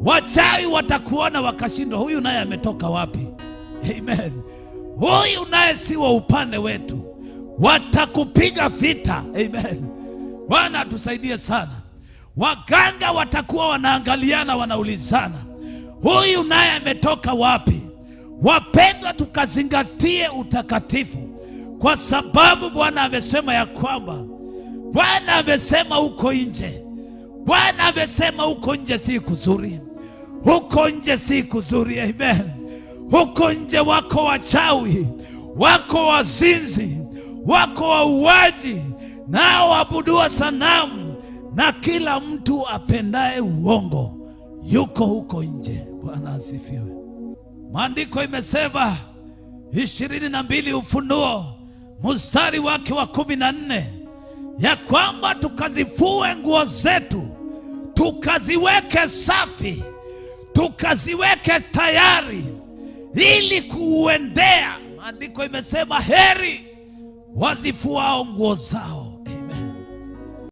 Wachawi watakuona wakashindwa, huyu naye ametoka wapi? Amen. Huyu naye si wa upande wetu. Watakupiga vita. Amen. Bwana atusaidie sana. Waganga watakuwa wanaangaliana, wanaulizana, huyu naye ametoka wapi? Wapendwa, tukazingatie utakatifu, kwa sababu Bwana amesema ya kwamba, Bwana amesema huko nje, Bwana amesema huko nje si kuzuri, huko nje si kuzuri. Amen. Huko nje wako wachawi, wako wazinzi, wako wauaji, nao waabudu sanamu, na kila mtu apendaye uongo yuko huko nje. Bwana asifiwe. Maandiko imesema 22 Ufunuo mstari wake wa 14 ya kwamba tukazifue nguo zetu, tukaziweke safi, tukaziweke tayari ili kuuendea. Maandiko imesema heri wazifuao nguo zao.